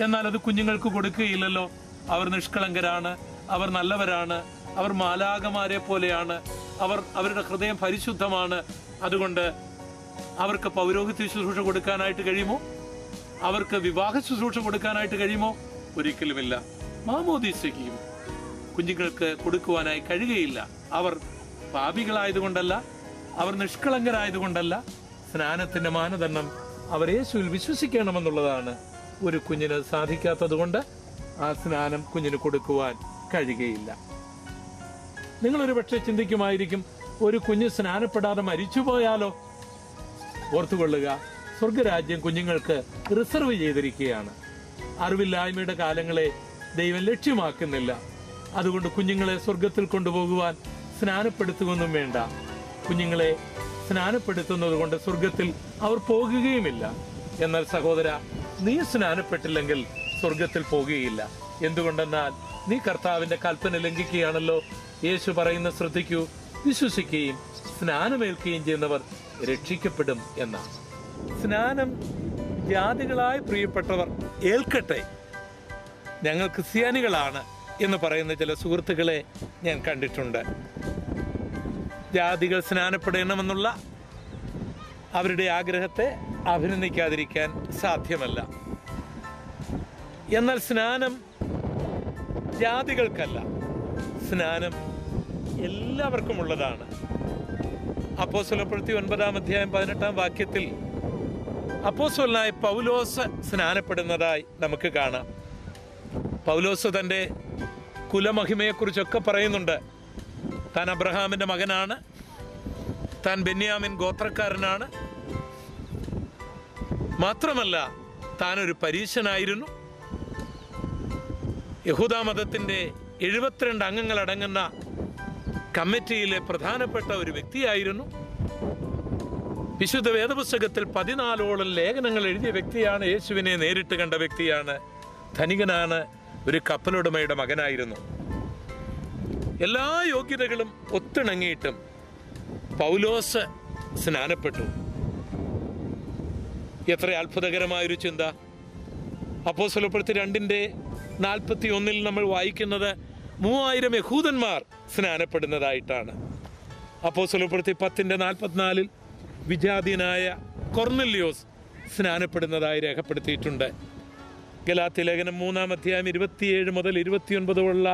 എന്നാൽ അത് കുഞ്ഞുങ്ങൾക്ക് കൊടുക്കുകയില്ലല്ലോ. അവർ നിഷ്കളങ്കരാണ്, അവർ നല്ലവരാണ്, അവർ മാലാഖമാരെ പോലെയാണ്, അവരുടെ ഹൃദയം പരിശുദ്ധമാണ്. അതുകൊണ്ട് അവർക്ക് പൗരോഹിത്യ ശുശ്രൂഷ കൊടുക്കാനായിട്ട് കഴിയുമോ? അവർക്ക് വിവാഹ ശുശ്രൂഷ കൊടുക്കാനായിട്ട് കഴിയുമോ? ഒരിക്കലുമില്ല. മാമോദീസയ്ക്കും കുഞ്ഞുങ്ങൾക്ക് കൊടുക്കുവാനായി കഴിയുകയില്ല. അവർ പാപികളായതുകൊണ്ടല്ല, അവർ നിഷ്കളങ്കരായതുകൊണ്ടല്ല. സ്നാനത്തിന്റെ മാനദണ്ഡം അവർ യേശുവിൽ വിശ്വസിക്കണമെന്നുള്ളതാണ്. ഒരു കുഞ്ഞിന് സാധിക്കാത്തത് കൊണ്ട് ആ സ്നാനം കുഞ്ഞിന് കൊടുക്കുവാൻ കഴിയുകയില്ല. നിങ്ങളൊരു പക്ഷെ ചിന്തിക്കുമായിരിക്കും, ഒരു കുഞ്ഞ് സ്നാനപ്പെടാതെ മരിച്ചുപോയാലോ? ഓർത്തുകൊള്ളുക, സ്വർഗരാജ്യം കുഞ്ഞുങ്ങൾക്ക് റിസർവ് ചെയ്തിരിക്കുകയാണ്. അറിവില്ലായ്മയുടെ കാലങ്ങളെ ദൈവം ലക്ഷ്യമാക്കുന്നില്ല. അതുകൊണ്ട് കുഞ്ഞുങ്ങളെ സ്വർഗത്തിൽ കൊണ്ടുപോകുവാൻ സ്നാനപ്പെടുത്തുകയൊന്നും വേണ്ട. കുഞ്ഞുങ്ങളെ സ്നാനപ്പെടുത്തുന്നത് കൊണ്ട് സ്വർഗത്തിൽ അവർ പോകുകയുമില്ല. എന്നാൽ സഹോദര, നീ സ്നാനപ്പെട്ടില്ലെങ്കിൽ സ്വർഗത്തിൽ പോകുകയില്ല. എന്തുകൊണ്ടെന്നാൽ നീ കർത്താവിന്റെ കൽപ്പന ലംഘിക്കുകയാണല്ലോ. യേശു പറയുന്ന ശ്രദ്ധിക്കൂ, വിശ്വസിക്കുകയും സ്നാനമേൽക്കുകയും ചെയ്യുന്നവർ രക്ഷിക്കപ്പെടും എന്നാണ്. സ്നാനം ജാതികളായ പ്രിയപ്പെട്ടവർ ഏൽക്കട്ടെ, ഞങ്ങൾ ക്രിസ്ത്യാനികളാണ് എന്ന് പറയുന്ന ചില സുഹൃത്തുക്കളെ ഞാൻ കണ്ടിട്ടുണ്ട്. ജാതികൾ സ്നാനപ്പെടണമെന്നുള്ള അവരുടെ ആഗ്രഹത്തെ അഭിനന്ദിക്കാതിരിക്കാൻ സാധ്യമല്ല. എന്നാൽ സ്നാനം ജാതികൾക്കല്ല, സ്നാനം എല്ലാവർക്കും ഉള്ളതാണ്. അപ്പോസ്തലപ്രവൃത്തി 9-ാം അധ്യായം 18-ാം വാക്യത്തിൽ അപ്പോസ്തലനായ പൗലോസ് സ്നാനപ്പെടുന്നതായി നമുക്ക് കാണാം. പൗലോസ് തൻ്റെ കുലമഹിമയെക്കുറിച്ചൊക്കെ പറയുന്നുണ്ട്. താൻ അബ്രഹാമിൻ്റെ മകനാണ്, താൻ ബെന്യാമിൻ ഗോത്രക്കാരനാണ്. മാത്രമല്ല, താനൊരു പരീശനായിരുന്നു. യഹൂദ മതത്തിൻ്റെ 72 അംഗങ്ങളടങ്ങുന്ന കമ്മിറ്റിയിലെ പ്രധാനപ്പെട്ട ഒരു വ്യക്തിയായിരുന്നു. വിശുദ്ധ വേദപുസ്തകത്തിൽ 14ഓളം ലേഖനങ്ങൾ എഴുതിയ വ്യക്തിയാണ്. യേശുവിനെ നേരിട്ട് കണ്ട വ്യക്തിയാണ്. ധനികനാണ്, ഒരു കപ്പലുടമയുടെ മകനായിരുന്നു. എല്ലാ യോഗ്യതകളും ഒത്തിണങ്ങിയിട്ടും പൗലോസ് സ്നാനപ്പെട്ടു. എത്ര അത്ഭുതകരമായൊരു ചിന്ത! അപ്പോസ്തലപ്രവൃത്തി 2:41 നമ്മൾ വായിക്കുന്നത് 3000 യഹൂദന്മാർ സ്നാനപ്പെടുന്നതായിട്ടാണ്. അപ്പോസ്തലപ്രവൃത്തി 10:44 വിജാതീയനായ കൊർന്നല്യോസ് സ്നാനപ്പെടുന്നതായി രേഖപ്പെടുത്തിയിട്ടുണ്ട്. ഗലാത്യ ലേഖനം 3-ാം അധ്യായം 27 മുതൽ 29 ഉള്ള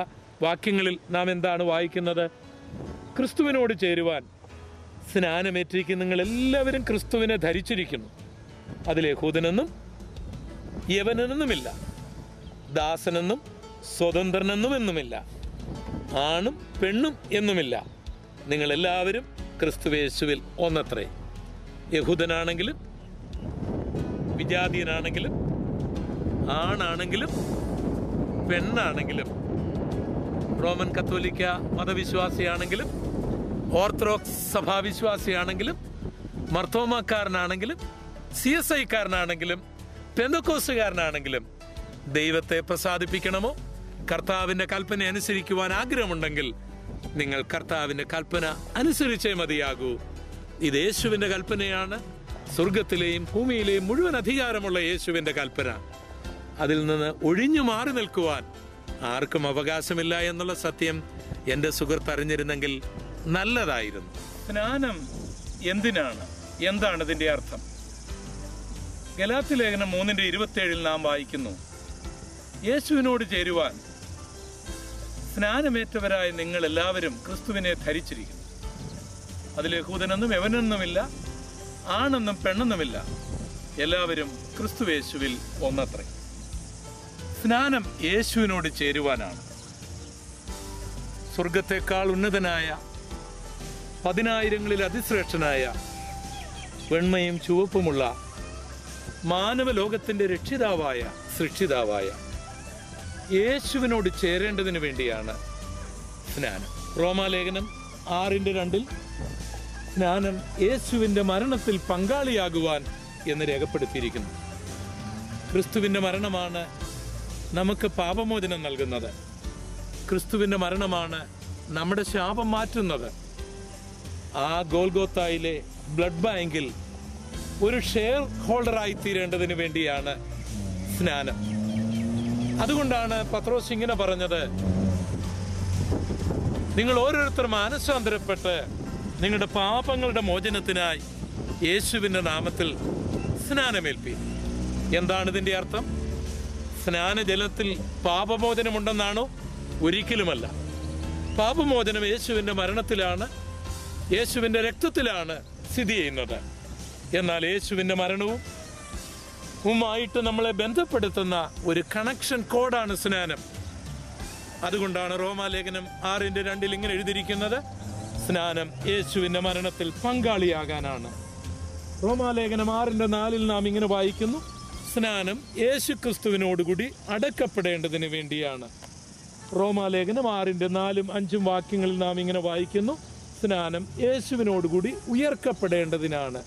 വാക്യങ്ങളിൽ നാം എന്താണ് വായിക്കുന്നത്? ക്രിസ്തുവിനോട് ചേരുവാൻ സ്നാനമേറ്റിരിക്കുന്ന നിങ്ങൾ എല്ലാവരും ക്രിസ്തുവിനെ ധരിച്ചിരിക്കുന്നു. അതിൽ യഹൂദനെന്നും യവനെന്നുമില്ല, ദാസനെന്നും സ്വതന്ത്രനെന്നും എന്നുമില്ല, ആണും പെണ്ണും എന്നുമില്ല. നിങ്ങളെല്ലാവരും ക്രിസ്തുയേശുവിൽ ഒന്നത്രേ. യഹൂദനാണെങ്കിലും വിജാതീയനാണെങ്കിലും ആണാണെങ്കിലും പെണ്ണാണെങ്കിലും റോമൻ കത്തോലിക്ക മതവിശ്വാസിയാണെങ്കിലും ഓർത്തഡോക്സ് സഭാവിശ്വാസിയാണെങ്കിലും മർത്തോമാക്കാരനാണെങ്കിലും CSI-കാരനാണെങ്കിലും പെന്തക്കോസ്തുകാരനാണെങ്കിലും ദൈവത്തെ പ്രസാദിപ്പിക്കണമോ, കർത്താവിൻ്റെ കൽപ്പന അനുസരിക്കുവാൻ ആഗ്രഹമുണ്ടെങ്കിൽ നിങ്ങൾ കർത്താവിൻ്റെ കൽപ്പന അനുസരിച്ചേ മതിയാകൂ. ഇത് യേശുവിൻ്റെ കൽപ്പനയാണ്. സ്വർഗത്തിലെയും ഭൂമിയിലെയും മുഴുവൻ അധികാരമുള്ള യേശുവിൻ്റെ കൽപ്പന. അതിൽ നിന്ന് ഒഴിഞ്ഞു മാറി നിൽക്കുവാൻ ആർക്കും അവകാശമില്ല എന്നുള്ള സത്യം എൻ്റെ സുഹൃത്ത് അറിഞ്ഞിരുന്നെങ്കിൽ നല്ലതായിരുന്നു. സ്നാനം എന്തിനാണ്? എന്താണ് ഇതിൻ്റെ അർത്ഥം? ഗലാത്യ ലേഖനം 3:27 നാം വായിക്കുന്നു, യേശുവിനോട് ചേരുവാൻ സ്നാനമേറ്റവരായ നിങ്ങൾ എല്ലാവരും ക്രിസ്തുവിനെ ധരിച്ചിരിക്കുന്നു. അതിൽ യഹൂദനെന്നും യവനെന്നുമില്ല, ആണെന്നും പെണ്ണെന്നുമില്ല, എല്ലാവരും ക്രിസ്തുയേശുവിൽ ഒന്നത്രേ. സ്നാനം യേശുവിനോട് ചേരുവാനാണ്. സ്വർഗത്തെക്കാൾ ഉന്നതനായ, 10,000-ങ്ങളിൽ അതിശ്രേഷ്ഠനായ, വെണ്മയും ചുവപ്പുമുള്ള മാനവലോകത്തിന്റെ രക്ഷിതാവായ സൃഷ്ടിതാവായ യേശുവിനോട് ചേരേണ്ടതിന് വേണ്ടിയാണ് സ്നാനം. റോമാലേഖനം 6:2 സ്നാനം യേശുവിന്റെ മരണത്തിൽ പങ്കാളിയാകുവാൻ എന്ന് രേഖപ്പെടുത്തിയിരിക്കുന്നു. ക്രിസ്തുവിന്റെ മരണമാണ് നമുക്ക് പാപമോചനം നൽകുന്നത്. ക്രിസ്തുവിന്റെ മരണമാണ് നമ്മുടെ ശാപം മാറ്റുന്നത്. ആ ഗോൽഗോത്തായിലെ ബ്ലഡ് ബാങ്കിൽ ഒരു ഷെയർ ഹോൾഡറായി തീരേണ്ടതിന് വേണ്ടിയാണ് സ്നാനം. അതുകൊണ്ടാണ് പത്രോസ് ഇങ്ങനെ പറഞ്ഞത്, നിങ്ങൾ ഓരോരുത്തരും മാനസാന്തരപ്പെട്ട് നിങ്ങളുടെ പാപങ്ങളുടെ മോചനത്തിനായി യേശുവിൻ്റെ നാമത്തിൽ സ്നാനമേൽപ്പി. എന്താണ് ഇതിൻ്റെ അർത്ഥം? സ്നാനജലത്തിൽ പാപമോചനമുണ്ടെന്നാണോ? ഒരിക്കലുമല്ല. പാപമോചനം യേശുവിൻ്റെ മരണത്തിലാണ്, യേശുവിൻ്റെ രക്തത്തിലാണ് സ്ഥിതി ചെയ്യുന്നത്. എന്നാൽ യേശുവിൻ്റെ മരണവുമായിട്ട് നമ്മളെ ബന്ധപ്പെടുത്തുന്ന ഒരു കണക്ഷൻ കോഡാണ് സ്നാനം. അതുകൊണ്ടാണ് റോമാലേഖനം 6:2 ഇങ്ങനെ എഴുതിയിരിക്കുന്നത്, സ്നാനം യേശുവിൻ്റെ മരണത്തിൽ പങ്കാളിയാകാനാണ്. റോമാലേഖനം 6:4 നാം ഇങ്ങനെ വായിക്കുന്നു, സ്നാനം യേശു ക്രിസ്തുവിനോടുകൂടി അടക്കപ്പെടേണ്ടതിന് വേണ്ടിയാണ്. റോമാലേഖനം 6:4, 5 വാക്യങ്ങളിൽ നാം ഇങ്ങനെ വായിക്കുന്നു, സ്നാനം യേശുവിനോടുകൂടി ഉയർക്കപ്പെടേണ്ടതിനാണ്.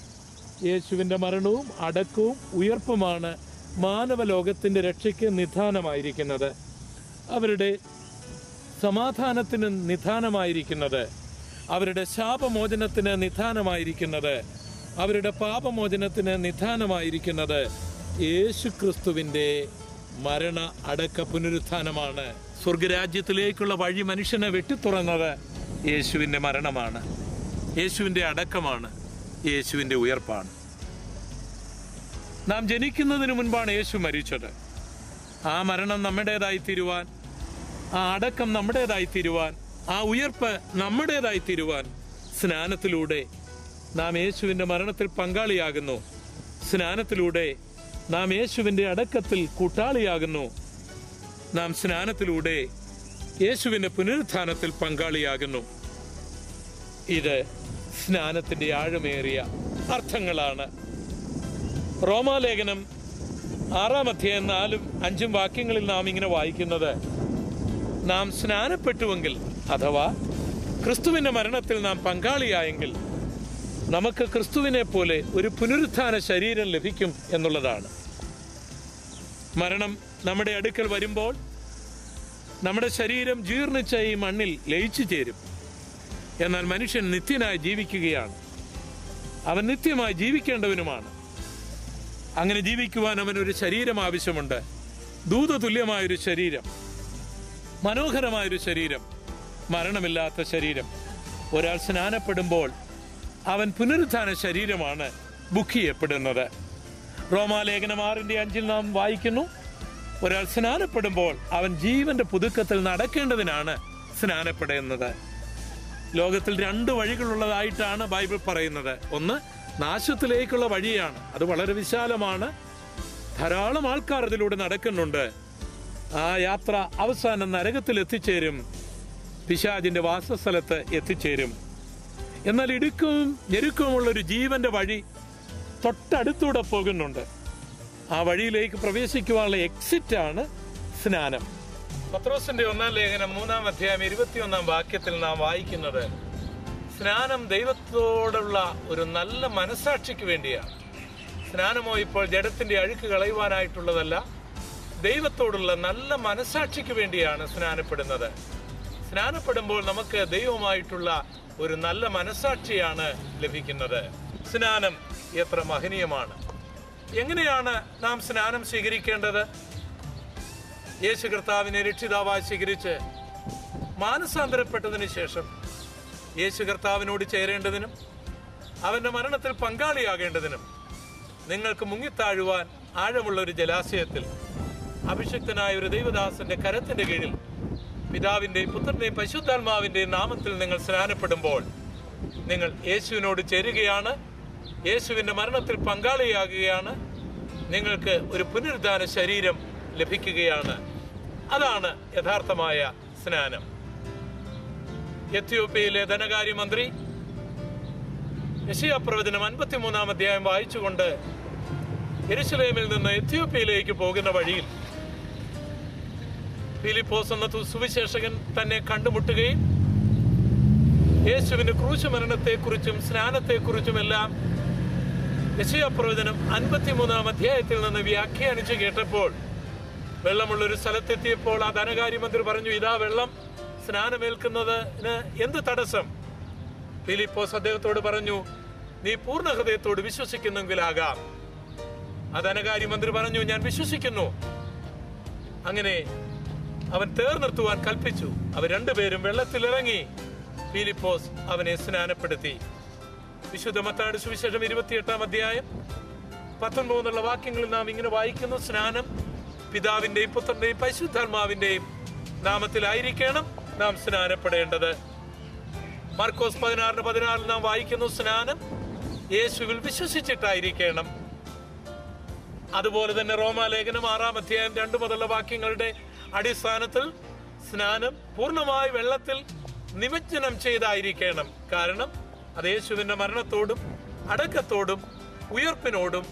യേശുവിൻ്റെ മരണവും അടക്കവും ഉയർപ്പുമാണ് മാനവലോകത്തിൻ്റെ രക്ഷയ്ക്ക് നിധാനമായിരിക്കുന്നത്, അവരുടെ സമാധാനത്തിന് നിധാനമായിരിക്കുന്നത്, അവരുടെ ശാപമോചനത്തിന് നിധാനമായിരിക്കുന്നത്, അവരുടെ പാപമോചനത്തിന് നിധാനമായിരിക്കുന്നത് യേശു ക്രിസ്തുവിൻ്റെ മരണ അടക്ക പുനരുത്ഥാനമാണ്. സ്വർഗരാജ്യത്തിലേക്കുള്ള വഴി മനുഷ്യനെ വെട്ടിത്തുറന്നത് യേശുവിൻ്റെ മരണമാണ്, യേശുവിൻ്റെ അടക്കമാണ്, യേശുവിൻ്റെ ഉയർപ്പാണ്. നാം ജനിക്കുന്നതിന് മുൻപാണ് യേശു മരിച്ചത്. ആ മരണം നമ്മുടേതായി തീരുവാൻ, ആ അടക്കം നമ്മുടേതായി തീരുവാൻ, ആ ഉയർപ്പ് നമ്മുടേതായി തീരുവാൻ സ്നാനത്തിലൂടെ നാം യേശുവിൻ്റെ മരണത്തിൽ പങ്കാളിയാകുന്നു. സ്നാനത്തിലൂടെ നാം യേശുവിൻ്റെ അടക്കത്തിൽ കൂട്ടാളിയാകുന്നു. നാം സ്നാനത്തിലൂടെ യേശുവിൻ്റെ പുനരുത്ഥാനത്തിൽ പങ്കാളിയാകുന്നു. ഇത് സ്നാനത്തിൻ്റെ ആഴമേറിയ അർത്ഥങ്ങളാണ്. റോമാലേഖനം 6:4-5 വാക്യങ്ങളിൽ നാം ഇങ്ങനെ വായിക്കുന്നത്, നാം സ്നാനപ്പെട്ടുവെങ്കിൽ അഥവാ ക്രിസ്തുവിൻ്റെ മരണത്തിൽ നാം പങ്കാളിയായെങ്കിൽ നമുക്ക് ക്രിസ്തുവിനെ പോലെ ഒരു പുനരുത്ഥാന ശരീരം ലഭിക്കും എന്നുള്ളതാണ്. മരണം നമ്മുടെ അടുക്കൽ വരുമ്പോൾ നമ്മുടെ ശരീരം ജീർണിച്ച ഈ മണ്ണിൽ ലയിച്ചു ചേരും. എന്നാൽ മനുഷ്യൻ നിത്യനായി ജീവിക്കുകയാണ്, അവൻ നിത്യമായി ജീവിക്കേണ്ടവനുമാണ്. അങ്ങനെ ജീവിക്കുവാൻ അവനൊരു ശരീരം ആവശ്യമുണ്ട്, ദൂതതുല്യമായൊരു ശരീരം, മനോഹരമായൊരു ശരീരം, മരണമില്ലാത്ത ശരീരം. ഒരാൾ സ്നാനപ്പെടുമ്പോൾ അവൻ പുനരുത്ഥാന ശരീരമാണ് ബുക്ക് ചെയ്യപ്പെടുന്നത്. റോമാലേഖനം 6:5 നാം വായിക്കുന്നു, ഒരാൾ സ്നാനപ്പെടുമ്പോൾ അവൻ ജീവന്റെ പുതുക്കത്തിൽ നടക്കേണ്ടതിനാണ് സ്നാനപ്പെടുന്നത്. ലോകത്തിൽ 2 വഴികളുള്ളതായിട്ടാണ് ബൈബിൾ പറയുന്നത്. ഒന്ന് നാശത്തിലേക്കുള്ള വഴിയാണ്, അത് വളരെ വിശാലമാണ്, ധാരാളം ആൾക്കാർ അതിലൂടെ നടക്കുന്നുണ്ട്. ആ യാത്ര അവസാനം നരകത്തിൽ എത്തിച്ചേരും, പിശാചിന്റെ വാസസ്ഥലത്ത് എത്തിച്ചേരും. എന്നാൽ ഇടുക്കവും ഞെരുക്കവുമുള്ളൊരു ജീവന്റെ വഴി തൊട്ടടുത്തൂടെ പോകുന്നുണ്ട്. ആ വഴിയിലേക്ക് പ്രവേശിക്കുവാനുള്ള എക്സിറ്റ് ആണ് സ്നാനം. പത്രോസിന്റെ 1-ാം ലേഖനം 3-ാം അധ്യായം 21-ാം വാക്യത്തിൽ നാം വായിക്കുന്നത്, സ്നാനം ദൈവത്തോടുള്ള ഒരു നല്ല മനസാക്ഷിക്ക് വേണ്ടിയാണ്. സ്നാനമോ ഇപ്പോൾ ജഡത്തിന്റെ അഴുക്ക് കളയുവാനായിട്ടുള്ളതല്ല, ദൈവത്തോടുള്ള നല്ല മനസാക്ഷിക്ക് വേണ്ടിയാണ് സ്നാനപ്പെടുന്നത്. സ്നാനപ്പെടുമ്പോൾ നമുക്ക് ദൈവവുമായിട്ടുള്ള ഒരു നല്ല മനസാക്ഷിയാണ് ലഭിക്കുന്നത്. സ്നാനം എത്ര മഹനീയമാണ്! എങ്ങനെയാണ് നാം സ്നാനം സ്വീകരിക്കേണ്ടത്? യേശു കർത്താവിനെ രക്ഷിതാവായി സ്വീകരിച്ച് മാനസാന്തരപ്പെട്ടതിന് ശേഷം യേശു കർത്താവിനോട് ചേരേണ്ടതിനും അവന്റെ മരണത്തിൽ പങ്കാളിയാകേണ്ടതിനും നിങ്ങൾക്ക് മുങ്ങിത്താഴുവാൻ ആഴമുള്ള ഒരു ജലാശയത്തിൽ അഭിഷിക്തനായ ഒരു ദൈവദാസന്റെ കരത്തിന്റെ കീഴിൽ പിതാവിന്റെയും പുത്രന്റെയും പരിശുദ്ധാത്മാവിന്റെയും നാമത്തിൽ നിങ്ങൾ സ്നാനപ്പെടുമ്പോൾ നിങ്ങൾ യേശുവിനോട് ചേരുകയാണ്, യേശുവിന്റെ മരണത്തിൽ പങ്കാളിയാകുകയാണ്, നിങ്ങൾക്ക് ഒരു പുനരുദ്ധാന ശരീരം ലഭിക്കുകയാണ്. അതാണ് യഥാർത്ഥമായ സ്നാനം. എത്യോപ്യയിലെ ധനകാര്യമന്ത്രി യെശയ്യാ പ്രവചനം 53-ാം അധ്യായം വായിച്ചുകൊണ്ട് യെരുശലേമിൽ നിന്ന് എത്യോപ്യയിലേക്ക് പോകുന്ന വഴിയിൽ ഫിലിപ്പോസ് എന്ന സുവിശേഷകൻ തന്നെ കണ്ടുമുട്ടുകയും യേശുവിന്റെ ക്രൂശ് മരണത്തെക്കുറിച്ചും സ്നാനത്തെക്കുറിച്ചുമെല്ലാം യെശയ്യാ പ്രവചനം 53-ാം അധ്യായത്തിൽ നിന്ന് വ്യാഖ്യാനിച്ച് കേട്ടപ്പോൾ, വെള്ളമുള്ളൊരു സ്ഥലത്തെത്തിയപ്പോൾ ആ ധനകാര്യമന്ത്രി പറഞ്ഞു, ഇതാ വെള്ളം, സ്നാനമേൽക്കുന്നതിന് എന്ത് തടസ്സം? ഫിലിപ്പോസ് അദ്ദേഹത്തോട് പറഞ്ഞു, നീ പൂർണ്ണ ഹൃദയത്തോട് വിശ്വസിക്കുന്നെങ്കിലാകാം. ആ ധനകാര്യമന്ത്രി പറഞ്ഞു, ഞാൻ വിശ്വസിക്കുന്നു. അങ്ങനെ അവൻ തേർ നിർത്തുവാൻ കൽപ്പിച്ചു. അവർ രണ്ടുപേരും വെള്ളത്തിലിറങ്ങി. ഫിലിപ്പോസ് അവനെ സ്നാനപ്പെടുത്തി. വിശുദ്ധ മത്തായിയുടെ സുവിശേഷം 28-ാം അധ്യായം 19 വാക്യങ്ങളിൽ നാം ഇങ്ങനെ വായിക്കുന്നു: സ്നാനം പിതാവിന്റെയും പുത്രന്റെയും പരിശുദ്ധാത്മാവിന്റെയും നാമത്തിലായിരിക്കണം നാം സ്നാനപ്പെടേണ്ടത്. മാർക്കോസ് 16:16 നാം വായിക്കുന്നു: സ്നാനം യേശുവിൽ വിശ്വസിച്ചിട്ടായിരിക്കണം. അതുപോലെ തന്നെ റോമാലേഖനം 6-ാം അധ്യായം 2 മുതലുള്ള വാക്യങ്ങളുടെ അടിസ്ഥാനത്തിൽ സ്നാനം പൂർണ്ണമായി വെള്ളത്തിൽ നിമജ്ജനം ചെയ്തായിരിക്കണം. കാരണം അത് യേശുവിന്റെ മരണത്തോടും അടക്കത്തോടും ഉയർപ്പിനോടും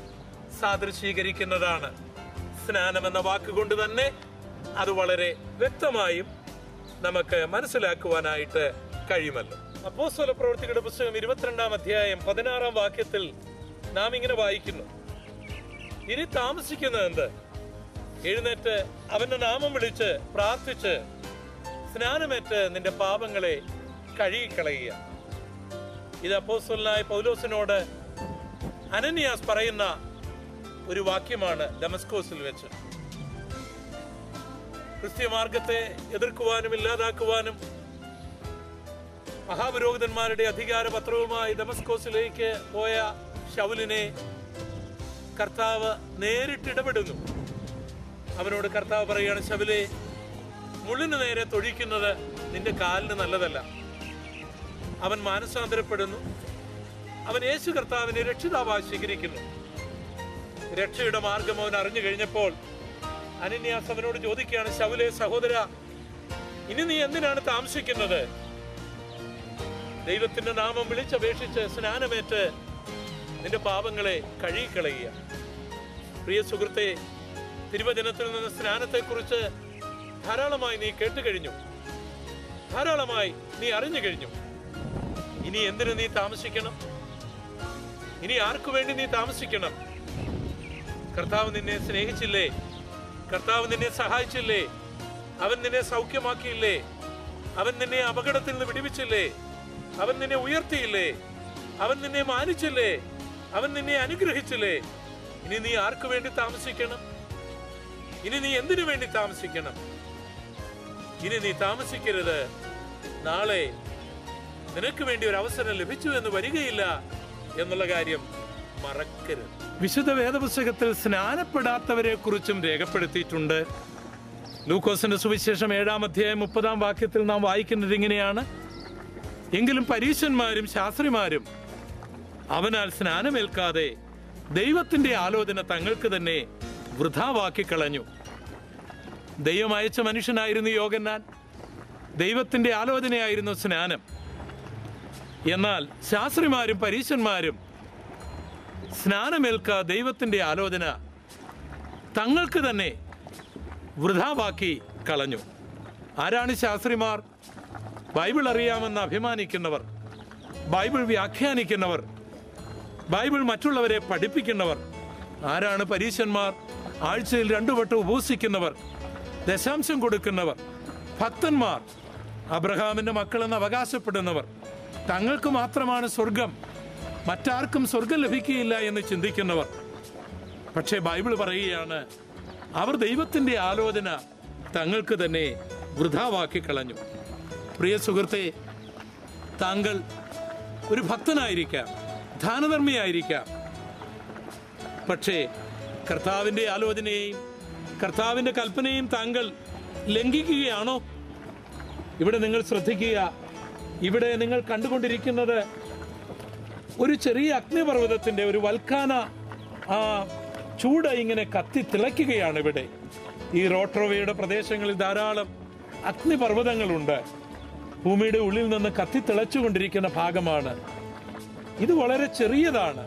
സാദൃശീകരിക്കുന്നതാണ്. സ്നാനം എന്ന വാക്കുകൊണ്ട് തന്നെ അത് വളരെ വ്യക്തമായും നമുക്ക് മനസ്സിലാക്കുവാനായിട്ട് കഴിയുമല്ലോ. അപ്പോസ്തല പ്രവൃത്തികളുടെ പുസ്തകം 22-ാം അധ്യായം 16-ാം വാക്യത്തിൽ നാം ഇങ്ങനെ വായിക്കുന്നു: ഇനി താമസിക്കുന്നത് എന്ത്? എഴുന്നേറ്റ് അവന്റെ നാമം വിളിച്ച് പ്രാർത്ഥിച്ച് സ്നാനമേറ്റ് നിന്റെ പാപങ്ങളെ കഴുകിക്കളയുക. ഇത് അപ്പോസ്തലനായ പൗലോസിനോട് അനനിയാസ് പറയുന്ന ഒരു വാക്യമാണ്. ദമസ്കോസിൽ വെച്ച് ക്രിസ്ത്യ മാർഗത്തെ എതിർക്കുവാനും ഇല്ലാതാക്കുവാനും മഹാപുരോഹിതന്മാരുടെ അധികാരപത്രവുമായി ദമസ്കോസിലേക്ക് പോയ ശൗലിനെ കർത്താവ് നേരിട്ടിടപെടുന്നു. അവനോട് കർത്താവ് പറയുകയാണ്: ശൗലേ, മുള്ളിന് നേരെ തൊഴിക്കുന്നത് നിന്റെ കാലിന് നല്ലതല്ല. അവൻ മാനസാന്തരപ്പെടുന്നു. അവൻ യേശു കർത്താവിനെ രക്ഷിതാവായി സ്വീകരിക്കുന്നു. രക്ഷയുടെ മാർഗം അവൻ അറിഞ്ഞു കഴിഞ്ഞപ്പോൾ അനന്യാസ് അവനോട് ചോദിക്കുകയാണ്: ശൗലേ സഹോദര, ഇനി നീ എന്തിനാണ് താമസിക്കുന്നത്? ദൈവത്തിന്റെ നാമം വിളിച്ചപേക്ഷിച്ച് സ്നാനമേറ്റ് നിന്റെ പാപങ്ങളെ കഴുകിക്കളയുക. പ്രിയ സുഹൃത്തെ, തിരുവചനത്തിൽ നിന്ന് സ്നാനത്തെക്കുറിച്ച് ധാരാളമായി നീ കേട്ടുകഴിഞ്ഞു, ധാരാളമായി നീ അറിഞ്ഞു കഴിഞ്ഞു. ഇനി എന്തിനു നീ താമസിക്കണം? ഇനി ആർക്കു വേണ്ടി നീ താമസിക്കണം? കർത്താവ് നിന്നെ സ്നേഹിച്ചില്ലേ? കർത്താവ് നിന്നെ സഹായിച്ചില്ലേ? അവൻ നിന്നെ സൗഖ്യമാക്കിയില്ലേ? അവൻ നിന്നെ അപകടത്തിൽ നിന്ന് വിടുവിച്ചില്ലേ? അവൻ നിന്നെ ഉയർത്തിയില്ലേ? അവൻ നിന്നെ മാനിച്ചില്ലേ? അവൻ നിന്നെ അനുഗ്രഹിച്ചില്ലേ? ഇനി നീ ആർക്കു വേണ്ടി താമസിക്കണം? ഇനി നീ എന്തിനു വേണ്ടി താമസിക്കണം? ഇനി നീ താമസിക്കരുത്. നാളെ നിനക്ക് വേണ്ടി ഒരു അവസരം ലഭിച്ചു എന്ന് വരികയില്ല എന്നുള്ള കാര്യം മറക്കരുത്. വിശുദ്ധ വേദപുസ്തകത്തിൽ സ്നാനപ്പെടാത്തവരെ കുറിച്ചും രേഖപ്പെടുത്തിയിട്ടുണ്ട്. ലൂക്കോസിന്റെ സുവിശേഷം 7-ാം അധ്യായം 30-ാം വാക്യത്തിൽ നാം വായിക്കുന്നത് ഇങ്ങനെയാണ്: എങ്കിലും പരീശന്മാരും ശാസ്ത്രിമാരും അവനാൽ സ്നാനമേൽക്കാതെ ദൈവത്തിന്റെ ആലോചന തങ്ങൾക്ക് തന്നെ വൃഥാവാക്കി കളഞ്ഞു. ദൈവം അയച്ച മനുഷ്യനായിരുന്നു യോഹന്നാൻ. ദൈവത്തിന്റെ ആലോചനയായിരുന്നു സ്നാനം. എന്നാൽ ശാസ്ത്രിമാരും പരീശന്മാരും സ്നാനമേൽക്ക ദൈവത്തിന്റെ ആലോചന തങ്ങൾക്ക് തന്നെ വൃഥാവാക്കി കളഞ്ഞു. ആരാണ് ശാസ്ത്രിമാർ? ബൈബിൾ അറിയാമെന്ന് അഭിമാനിക്കുന്നവർ, ബൈബിൾ വ്യാഖ്യാനിക്കുന്നവർ, ബൈബിൾ മറ്റുള്ളവരെ പഠിപ്പിക്കുന്നവർ. ആരാണ് പരീശന്മാർ? ആഴ്ചയിൽ 2 വട്ടം ഉപവസിക്കുന്നവർ, ദശാംശം കൊടുക്കുന്നവർ, ഭക്തന്മാർ, അബ്രഹാമിന്റെ മക്കളെന്ന് അവകാശപ്പെടുന്നവർ, തങ്ങൾക്ക് മാത്രമാണ് സ്വർഗം, മറ്റാർക്കും സ്വർഗം ലഭിക്കുകയില്ല എന്ന് ചിന്തിക്കുന്നവർ. പക്ഷേ ബൈബിൾ പറയുകയാണ്, അവർ ദൈവത്തിന്റെ ആലോചന തങ്ങൾക്ക് തന്നെ വൃഥാവാക്കി കളഞ്ഞു. പ്രിയ സുഹൃത്തെ, താങ്കൾ ഒരു ഭക്തനായിരിക്കാം, ദാനധർമ്മിയായിരിക്കാം. പക്ഷേ കർത്താവിന്റെ ആലോചനയെയും കർത്താവിന്റെ കൽപ്പനയും താങ്കൾ ലംഘിക്കുകയാണോ? ഇവിടെ നിങ്ങൾ ശ്രദ്ധിക്കുക. ഇവിടെ നിങ്ങൾ കണ്ടുകൊണ്ടിരിക്കുന്നത് ഒരു ചെറിയ അഗ്നിപർവ്വതത്തിന്റെ ഒരു വൽക്കാന ചൂട് ഇങ്ങനെ കത്തി തിളയ്ക്കുകയാണ്. ഇവിടെ ഈ റോട്രോവയുടെ പ്രദേശങ്ങളിൽ ധാരാളം അഗ്നിപർവ്വതങ്ങളുണ്ട്. ഭൂമിയുടെ ഉള്ളിൽ നിന്ന് കത്തി തിളച്ചുകൊണ്ടിരിക്കുന്ന ഭാഗമാണ് ഇത്. വളരെ ചെറിയതാണ്.